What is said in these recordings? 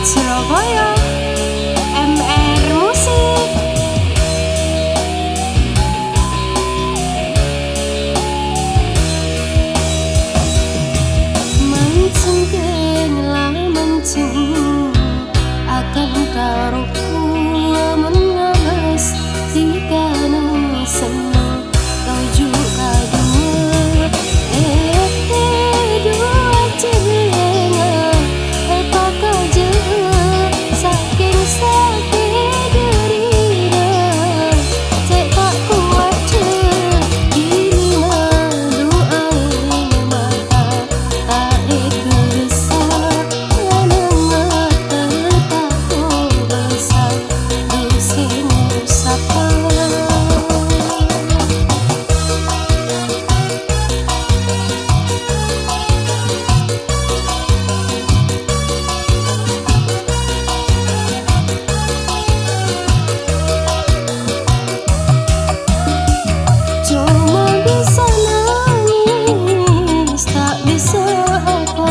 Surabaya, MR Musik. Mancing lah mancing akan taruhku mengalas jika senang kau juga dua dua cerita apa kaja saking sakit derita saya tak kuat ini doa mata tak besar menengah tak besar dosenmu sapa. Cuma bisa nangis, tak bisa apa.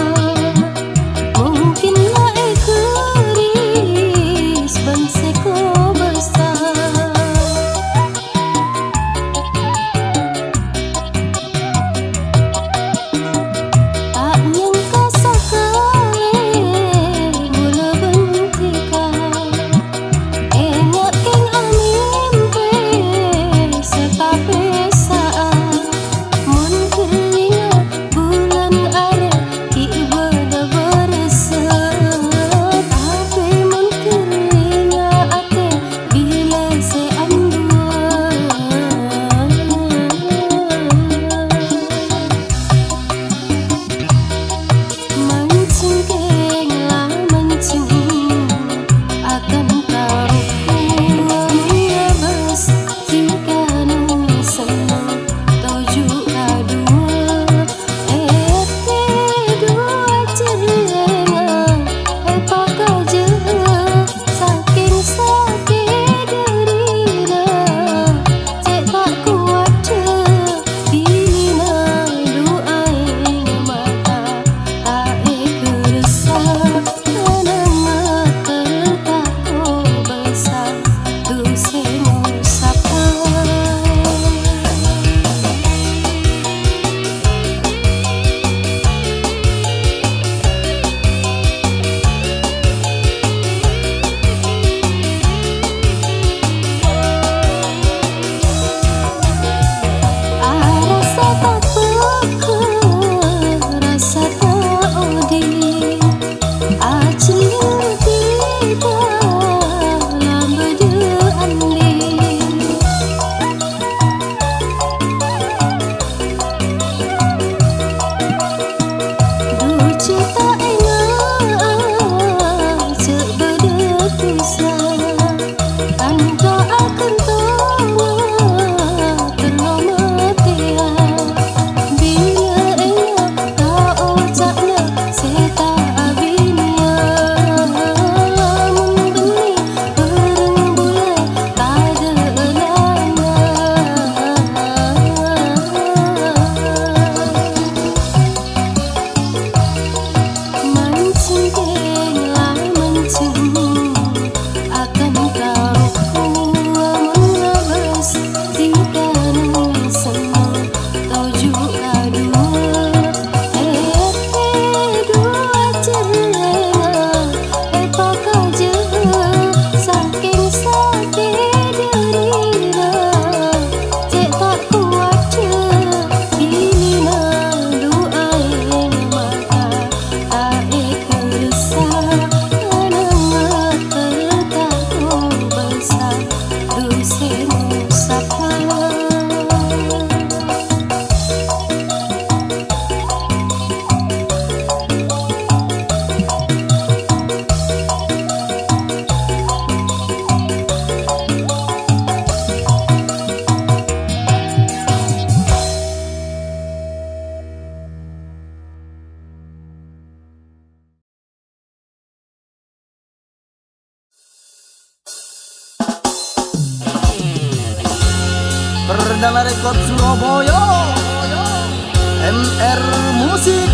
Mungkinlah egois, benseko besar. Tak nyangka sekali mula bentikan. Ingatkan mimpi setapi saat mun teringat bulan ada tiba dah bersih tapi mun teringat ate bila seandua mancing lah mancing akan taruhku mengebas jika senang kau juga dua dua cerita apa kaja saking sakit derita cek tak kuat bila doa mata tak besar menengah tak besar dosenmu sapa. Rasa tak peka, rasa tak odi, acil kita lama diambil. Dua cita enak, cek berdetusan, kan kau akan tahu terlamatian. Bila enak kau ucapnya seta abinian, membeli berembulan tak ada layangan. Mancing lah mancing akan taruhku mengebas jika senang kau juga dua dua cerita apa kaja saking sakit derita cek tak kuat bila doa mata tak besar menengah tak besar dosenmu sapa. Perdana Rekod Surabaya, MR Musik.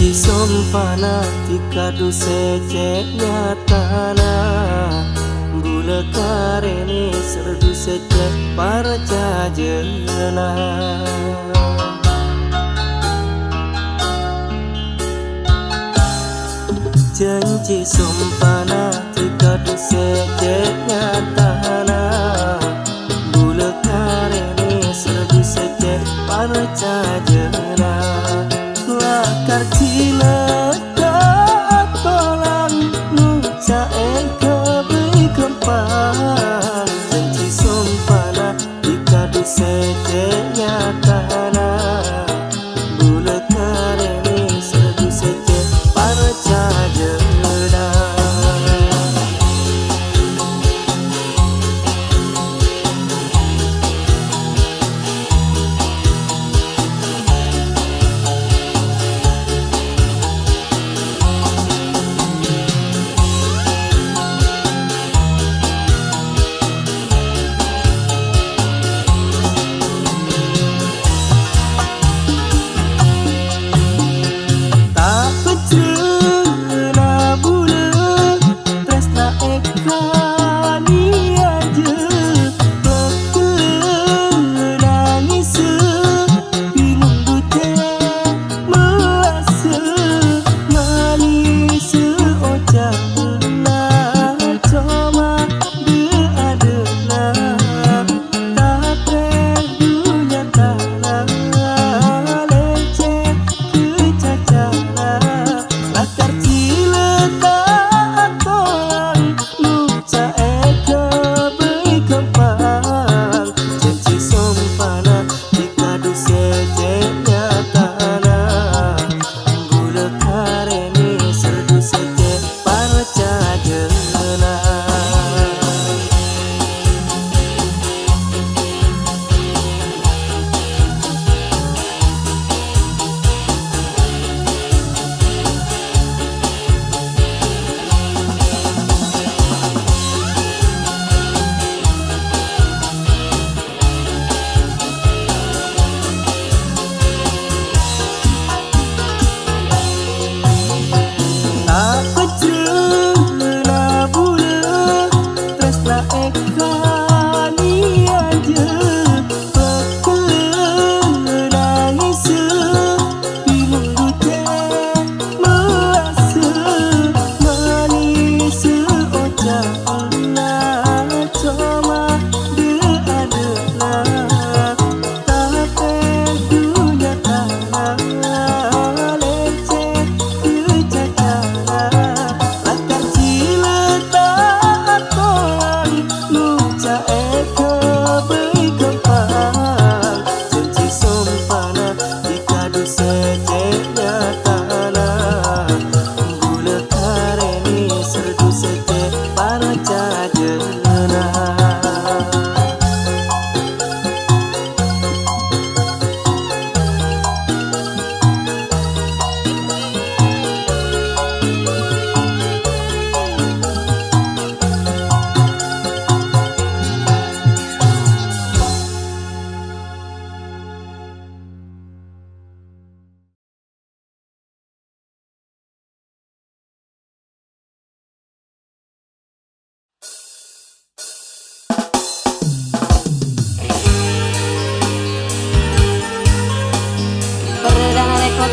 Janji sompana tikadu seceknya tanah Gula karene serdu secek para cajena Janji sompana tikadu seceknya tanah Gula karene serdu secek para cajena Lakar cina tak tolong nuca kebei kempang Janji sompana dikadu seceknya tanah Gula karene serdu secek para cajena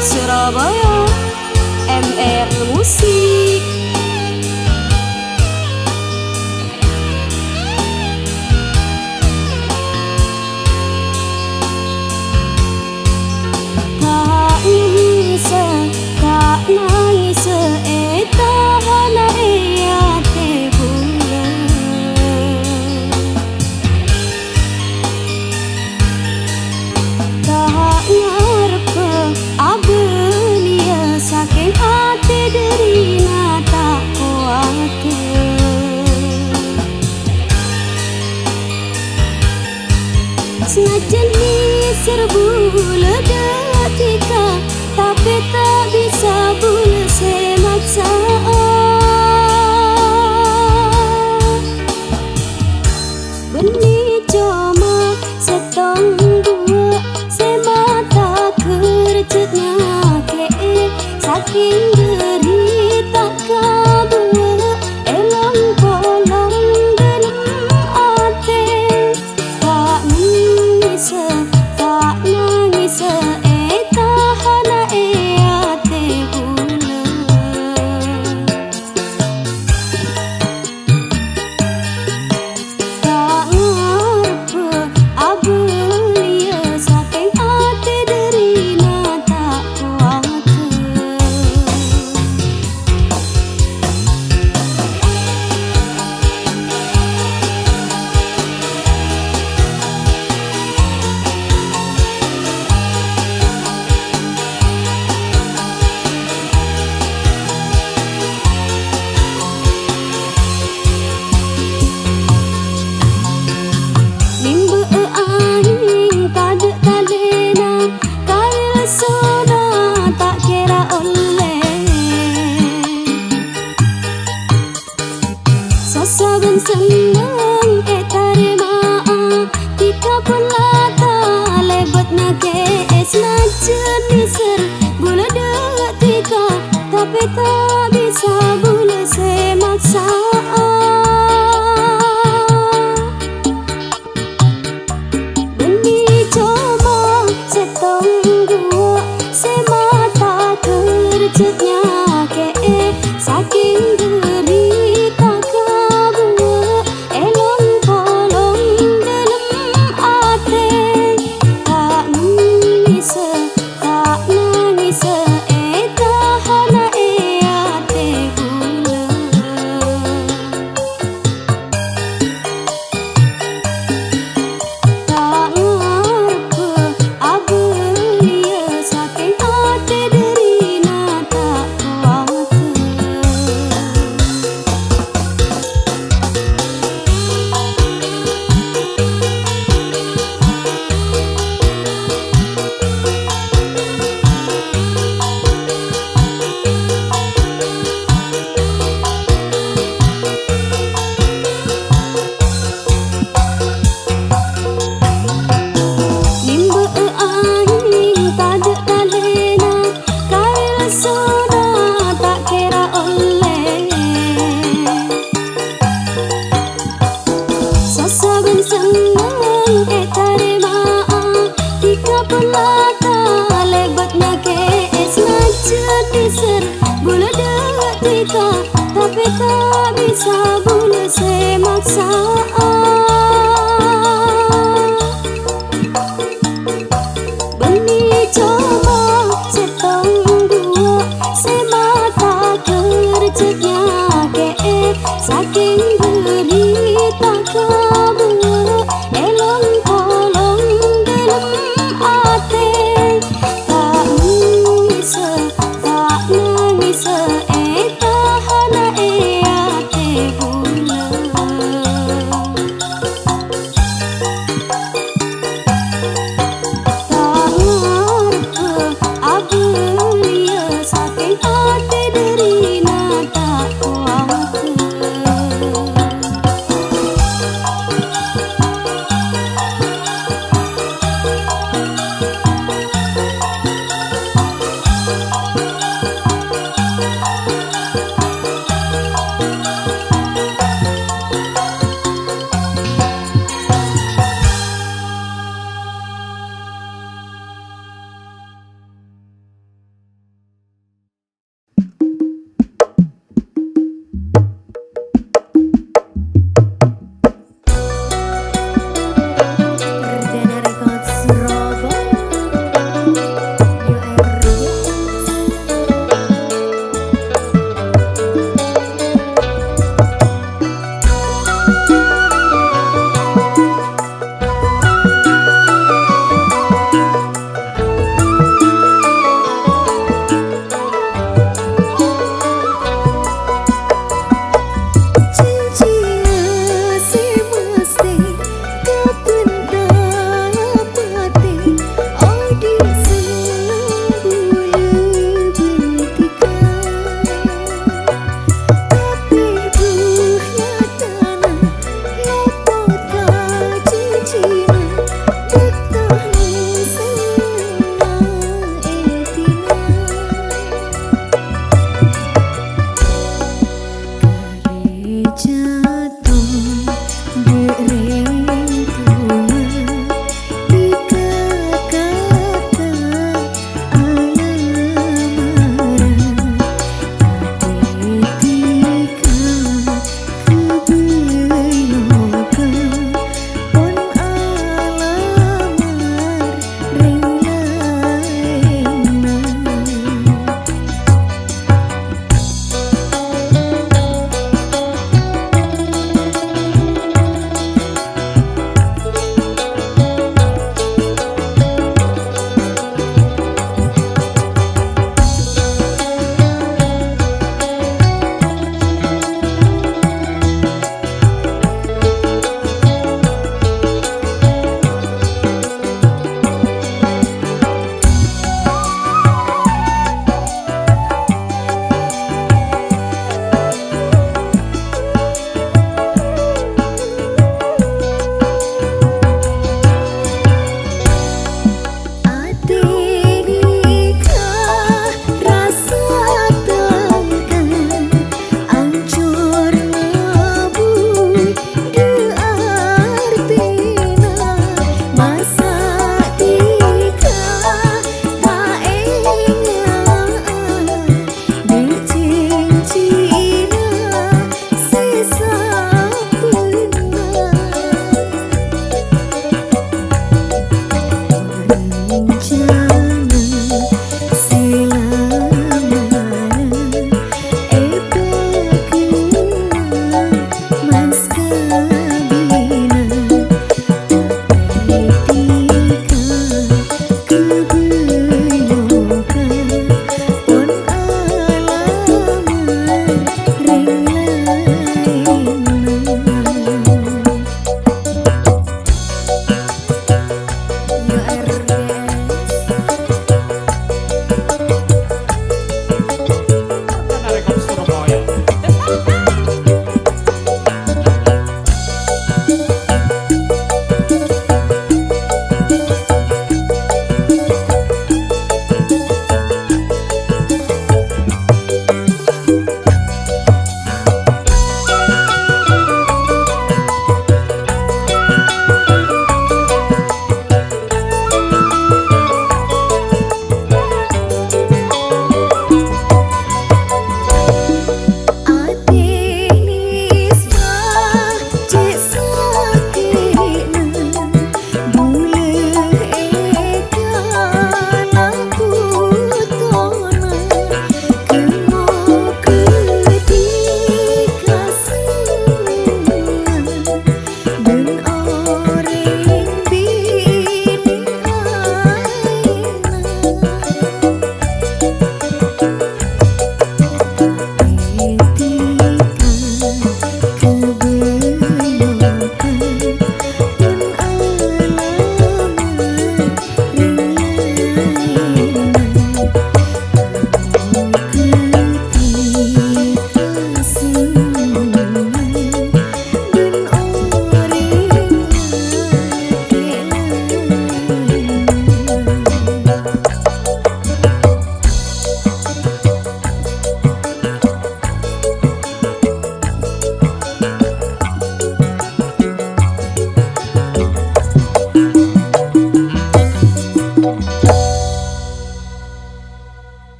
Surabaya MR Musik. Tak nangis eta hana ea te bulan tak ngarep abelia saking hati derina tak kuatir senajan serbu ledetika tapi tak bisa bule semaksa benih cuma setong dua semata kerjanya ke sakit saking derita kabua elong polong dalam ate tak nangis tahana ate pula tak ngarep abelia saking ate derina tak kuat saben senang tarima tika pelata lebat nake najen diser gula tika tapi tak bisa bula semaksa benih coba setong gua semata kerjanya ke saking derita kabua elong polong dalam ate tak nangis tahana ate pula tak ngarep abelia saking ate derina tak kuat saben senang tarima tika pelata lebat nake najen diser gula tika tapi tak bisa bula semaksa benih coba setong dua semata kerjanya ke saking derita kabua elong polong dalam ate tak nangis tahana ate pula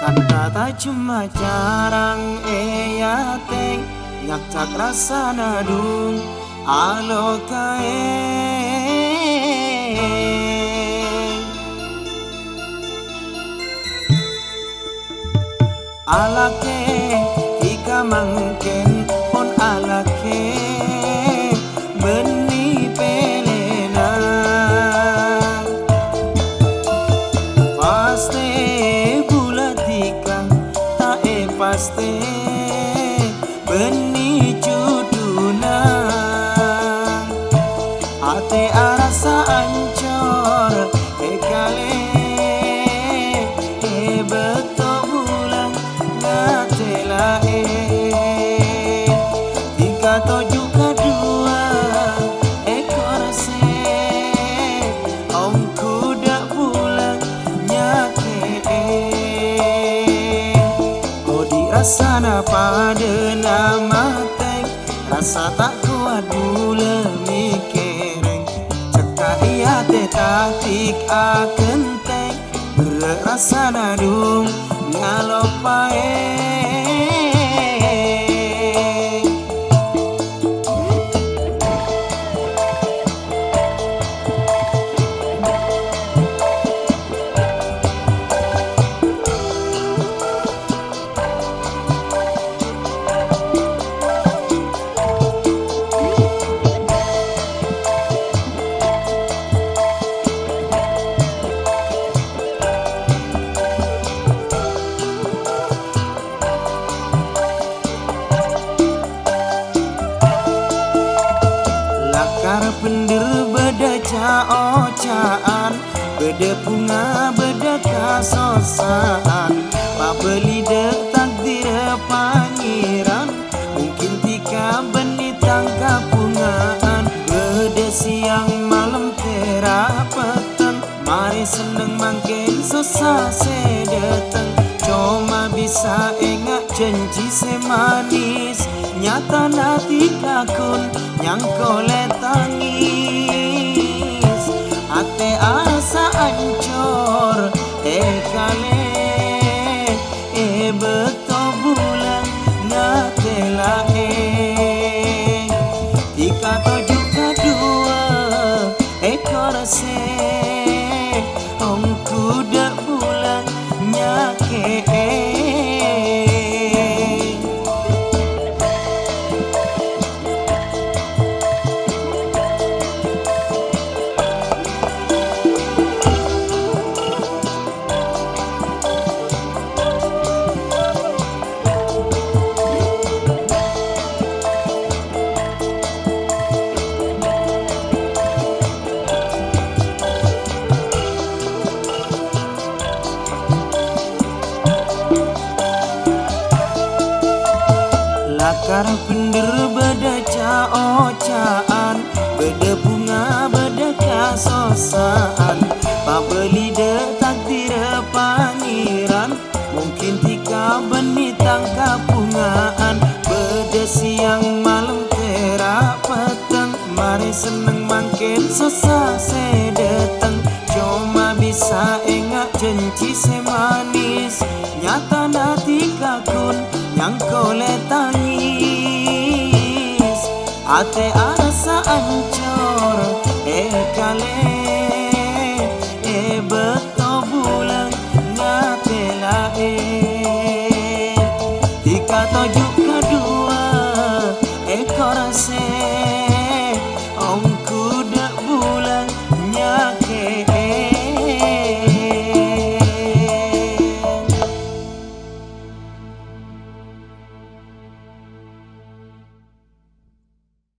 Kan kata cuma jarang ya teng nyakcak rasa nadung alo kae alake tika mangken pon alake beni pelena paste bulat tika tae paste beni juduna ate arasa ancor ekale beto bulan ngatela tiga tujuh kedua ekor se om kuda bulan nyake kodi rasana pada nama teng rasa tak kuat bula mikereng cekak iya teh tatik akan teng berasa nadung ngalopae lakar pendir beda caocaan beda bunga beda kasosaan pabeli dek takdir pangeran mungkin tika beni tangkap bungaan beda siang malam terapetan mari seneng mangkin susah sedeteng cuma bisa engak janji semanis nyata nanti kakun yang kole tangis ate asa ancor kale beto bulan ngatela tika tujuh kedua ekor se om kuda bulan nyake lakar pendir beda caocaan beda bunga beda kasosaan pabeli dek takdir pangeran mungkin tika beni tangkap bungaan beda siang malam terapetan mari seneng mangkin susah sedeteng cuma bisa engak janji semanis nyata nanti kakun yang kole tangis ate arasa ancor kale